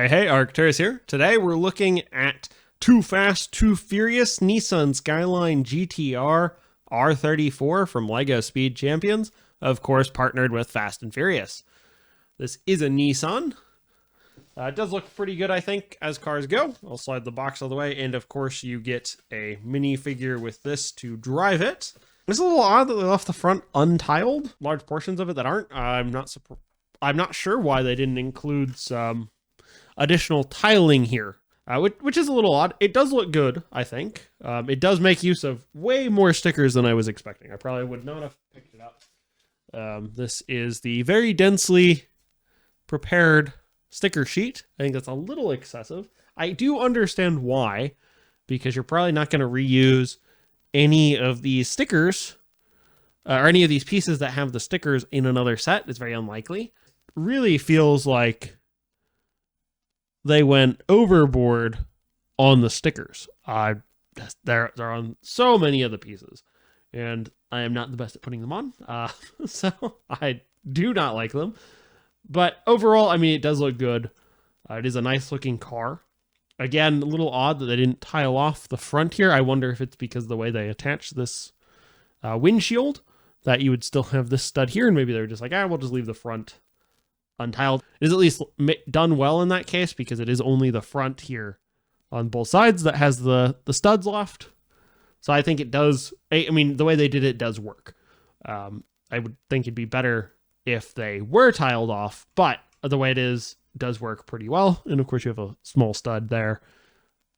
Hey, Arcturus here. Today we're looking at Too Fast, Too Furious Nissan Skyline GTR R34 from LEGO Speed Champions, of course partnered with Fast and Furious. This is a Nissan. It does look pretty good, I think, as cars go. I'll slide the box all the way, and of course you get a minifigure with this to drive it. It's a little odd that they left the front untiled, large portions of it that aren't. I'm not sure why they didn't include some additional tiling here, which is a little odd. It does look good, I think. It does make use of way more stickers than I was expecting. I probably would not have picked it up. This is the very densely prepared sticker sheet. I think that's a little excessive. I do understand why, because you're probably not going to reuse any of these stickers or any of these pieces that have the stickers in another set. It's very unlikely. Really feels like they went overboard on the stickers. They're on so many of the pieces, and I am not the best at putting them on, so I do not like them. But overall, I mean, it does look good. It is a nice looking car. Again, a little odd that they didn't tile off the front here. I wonder if it's because of the way they attach this windshield, that you would still have this stud here, and maybe they're just like, we'll just leave the front untiled. It is at least done well in that case, because it is only the front here on both sides that has the studs left. So I think it does. I mean, the way they did it does work. I would think it'd be better if they were tiled off, but the way it is does work pretty well. And of course you have a small stud there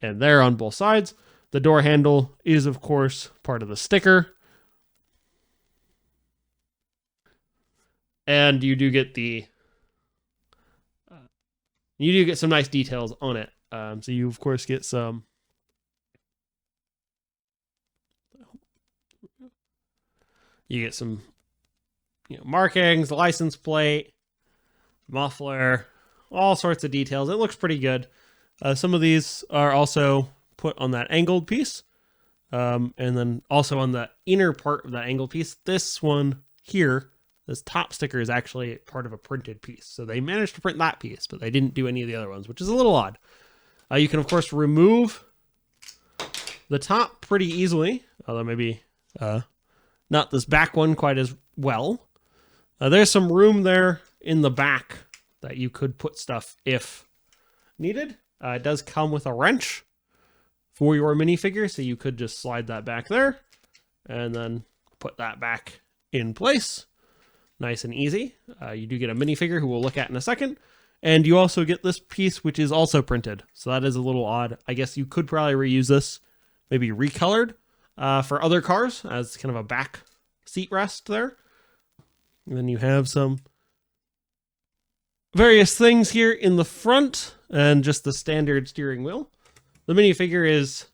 and there on both sides. The door handle is of course part of the sticker. And you do get some nice details on it. So you of course get some markings, the license plate, muffler, all sorts of details. It looks pretty good. Some of these are also put on that angled piece. And then also on the inner part of that angled piece, this one here, this top sticker is actually part of a printed piece. So they managed to print that piece, but they didn't do any of the other ones, which is a little odd. You can, of course, remove the top pretty easily, although maybe not this back one quite as well. There's some room there in the back that you could put stuff if needed. It does come with a wrench for your minifigure, so you could just slide that back there and then put that back in place. Nice and easy. You do get a minifigure who we'll look at in a second. And you also get this piece, which is also printed. So that is a little odd. I guess you could probably reuse this, maybe recolored for other cars as kind of a back seat rest there. And then you have some various things here in the front and just the standard steering wheel. The minifigure is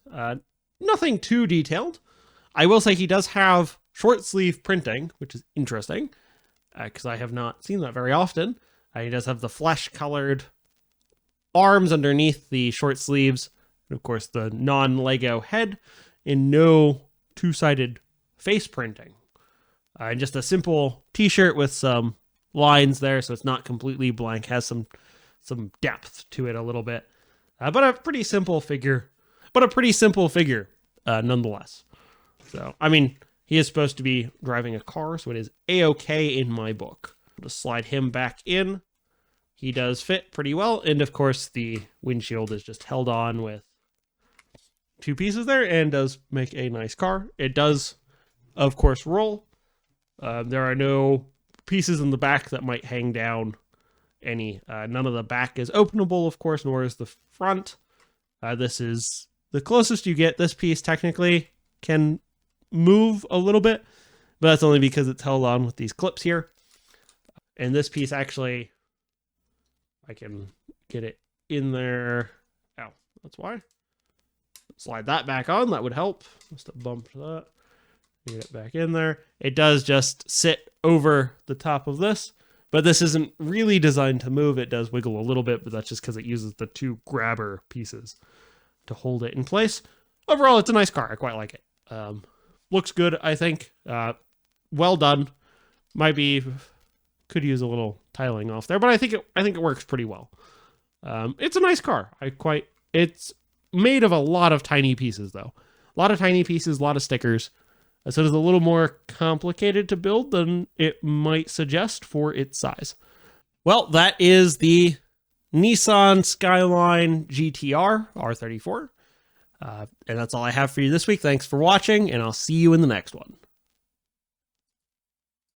nothing too detailed. I will say he does have short sleeve printing, which is interesting because I have not seen that very often. He does have the flesh colored arms underneath the short sleeves. And of course, the non-Lego head and no two-sided face printing. And just a simple t-shirt with some lines there, so it's not completely blank, has some depth to it a little bit. But a pretty simple figure. Nonetheless. So, I mean, he is supposed to be driving a car, so it is A-okay in my book. I'll just slide him back in. He does fit pretty well. And of course, the windshield is just held on with two pieces there and does make a nice car. It does, of course, roll. There are no pieces in the back that might hang down any. None of the back is openable, of course, nor is the front. This is the closest you get. This piece technically can move a little bit, but that's only because it's held on with these clips here. And this piece actually, I can get it in there. Ow, that's why. Slide that back on, that would help. Just a bump to that. Get it back in there. It does just sit over the top of this, but this isn't really designed to move. It does wiggle a little bit, but that's just because it uses the two grabber pieces to hold it in place. Overall, it's a nice car. I quite like it. Looks good, I think. Well done. Could use a little tiling off there, but I think it works pretty well. It's a nice car. It's made of a lot of tiny pieces, though. A lot of tiny pieces, a lot of stickers. So it's a little more complicated to build than it might suggest for its size. Well, that is the Nissan Skyline GTR R34. And that's all I have for you this week. Thanks for watching, and I'll see you in the next one.